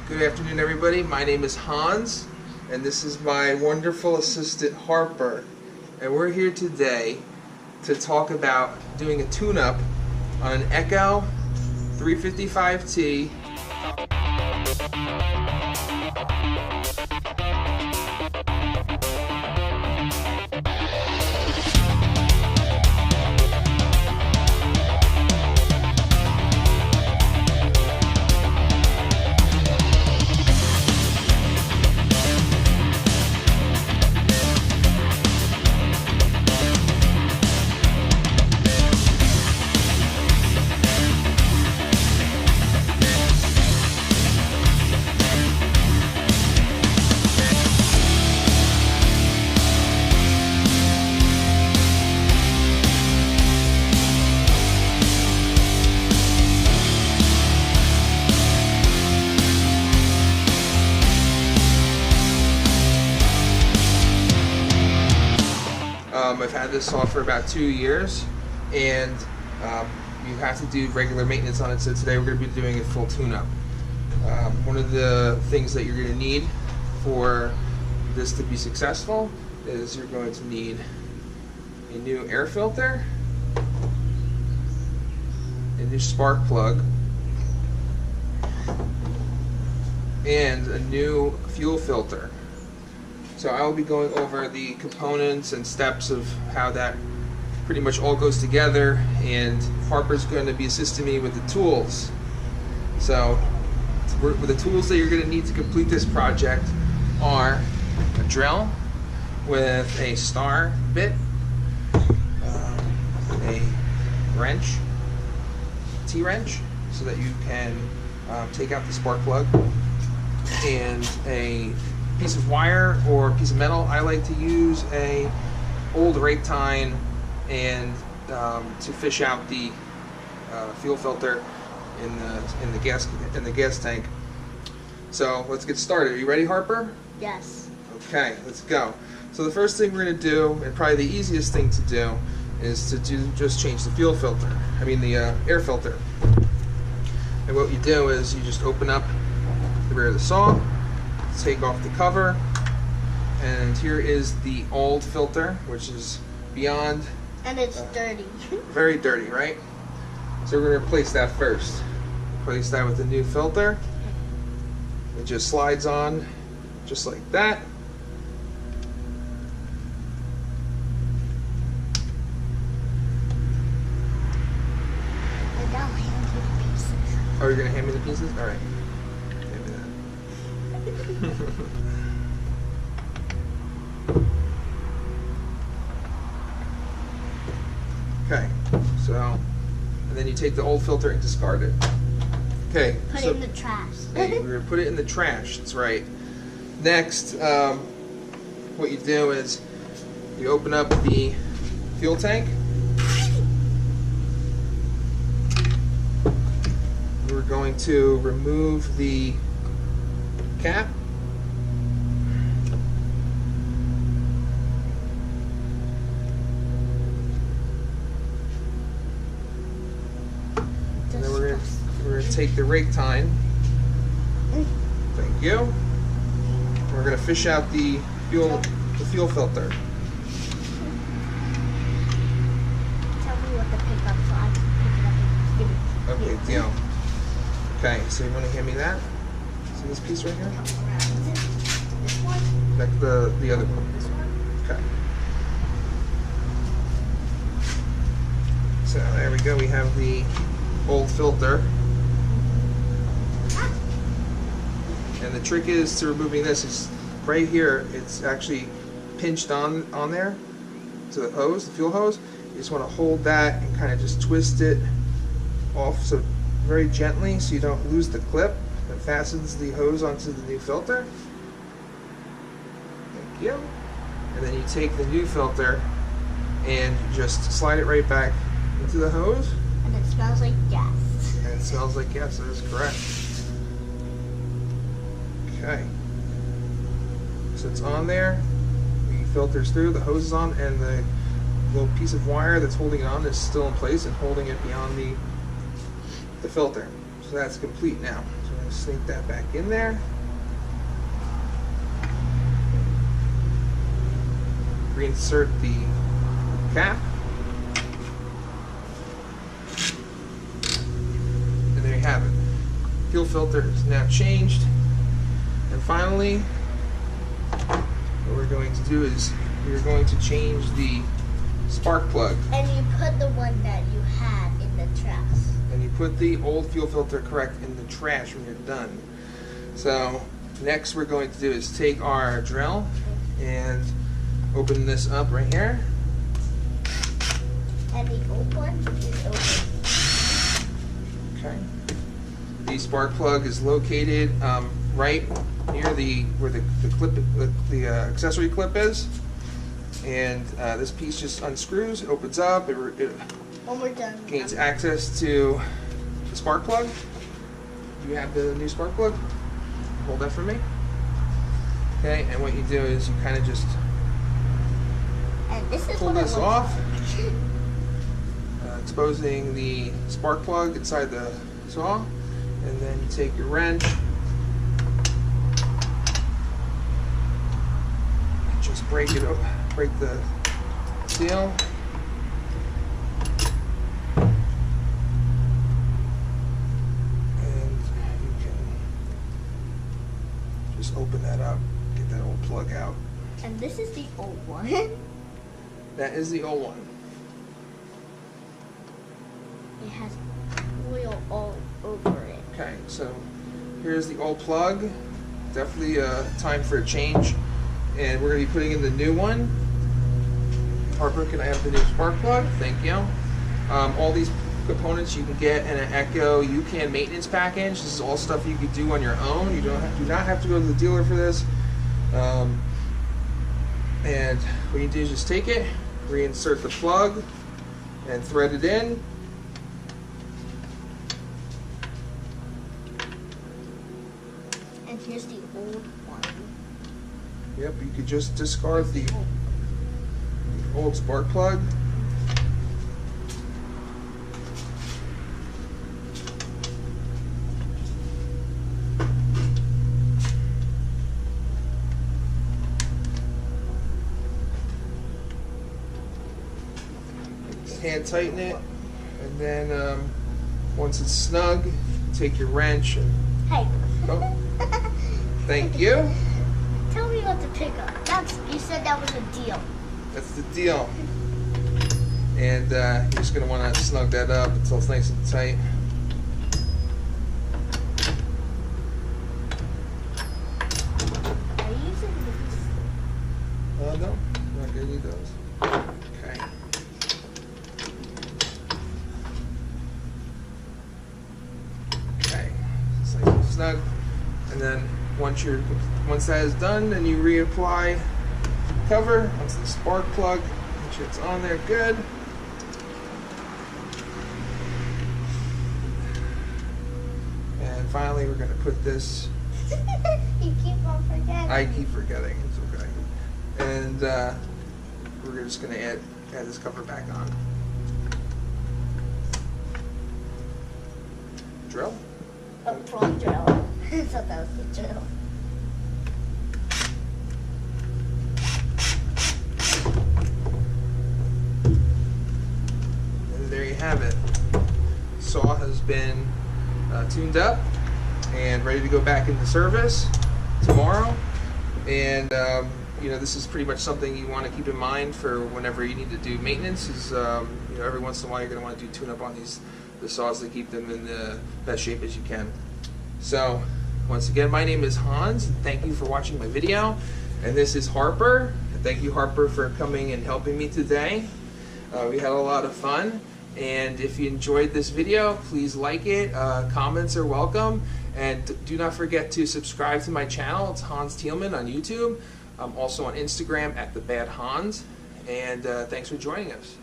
Good afternoon, everybody. My name is Hans, and this is my wonderful assistant Harper. And we're here today to talk about doing a tune-up on an Echo 355t I've had this saw for about 2 years, and you have to do regular maintenance on it, so today we're going to be doing a full tune-up. One of the things that you're going to need for this to be successful is you're going to need a new air filter, a new spark plug, and a new fuel filter. So I will be going over the components and steps of how that pretty much all goes together, and Harper's going to be assisting me with the tools. So with the tools that you're going to need to complete this project are a drill with a star bit, a wrench, T-wrench, so that you can take out the spark plug, and a piece of wire or a piece of metal. I like to use a old rake tine and to fish out the fuel filter in the gas tank. So let's get started. Are you ready, Harper? Yes. Okay, let's go. So the first thing we're going to do, and probably the easiest thing to do, is to just change the fuel filter. I mean the air filter. And what you do is you just open up the rear of the saw, take off the cover, and here is the old filter, which is beyond, And it's dirty. very dirty, right? So we're going to replace that first. Replace that with the new filter. It just slides on just like that. And now hand me the pieces. Oh, you're going to hand me the pieces? All right. Hand me that. Okay, so, and then you take the old filter and discard it. Okay, Put so it in the trash. okay, we're gonna put it in the trash. That's right. Next, what you do is you open up the fuel tank. We're going to remove the cap. And then we're going to take the rake tine. Thank you. We're going to fish out the fuel filter. Tell me what to pick up so I can pick it up and give it. Okay, deal. Okay, so you want to hand me that? See this piece right here? This one? Like the other one. This one? Okay. So there we go. We have the old filter. And the trick is to removing this is right here. It's actually pinched on there to the hose, the fuel hose. You just want to hold that and kind of just twist it off, so very gently, so you don't lose the clip that fastens the hose onto the new filter. Thank you. And then you take the new filter and just slide it right back into the hose. And it smells like gas. And it smells like gas, that is correct. Okay. So it's on there, the filter's through, the hose is on, and the little piece of wire that's holding it on is still in place and holding it beyond the filter. So that's complete now. So we're going to sink that back in there. Reinsert the cap. And there you have it. Fuel filter is now changed. And finally, what we're going to do is we're going to change the spark plug. And you put the one that you had in the trash. And you put the old fuel filter correct in the trash when you're done. So next we're going to do is take our drill and open this up right here. And the old one is open. Okay. The spark plug is located right near where the clip, the accessory clip is. And this piece just unscrews, it opens up, it When we're done, gains access to the spark plug. Do you have the new spark plug? Hold that for me. Okay, and what you do is you kind of just and this is pull what this off, exposing the spark plug inside the saw, and then you take your wrench and just break it up, break the seal. Open that up, get that old plug out. And this is the old one. That is the old one. It has oil all over it. Okay, so here's the old plug. Definitely time for a change. And we're going to be putting in the new one. Harper, can I have the new spark plug? Thank you. All these components you can get in an Echo UCAN maintenance package. This is all stuff you could do on your own. You do not have to go to the dealer for this. And what you do is just take it, reinsert the plug, and thread it in. And here's the old one. Yep, you could just discard the old spark plug. Hand tighten it, and then once it's snug, take your wrench and Hey. oh, thank you. Tell me what to pick up. You said that was a deal. That's the deal. And you're just gonna want to snug that up until it's nice and tight. Are you using these? No, I'm not gonna need those. Okay. Okay, it's nice and snug. And then once that is done, then you reapply cover onto the spark plug. Make sure it's on there good. And finally, we're gonna put this. You keep on forgetting. I keep forgetting. It's okay. And we're just gonna add this cover back on. Drill. A plug drill. I thought that was the drill. And there you have it. Saw has been tuned up and ready to go back into service tomorrow. And you know, this is pretty much something you want to keep in mind for whenever you need to do maintenance. Is you know, every once in a while you're going to want to do tune up on the saws to keep them in the best shape as you can. So once again, my name is Hans. Thank you for watching my video, and this is Harper. Thank you, Harper, for coming and helping me today. We had a lot of fun, and if you enjoyed this video, please like it. Comments are welcome, and do not forget to subscribe to my channel. It's Hans Thielman on YouTube. I'm also on Instagram at @TheBadHans, and thanks for joining us.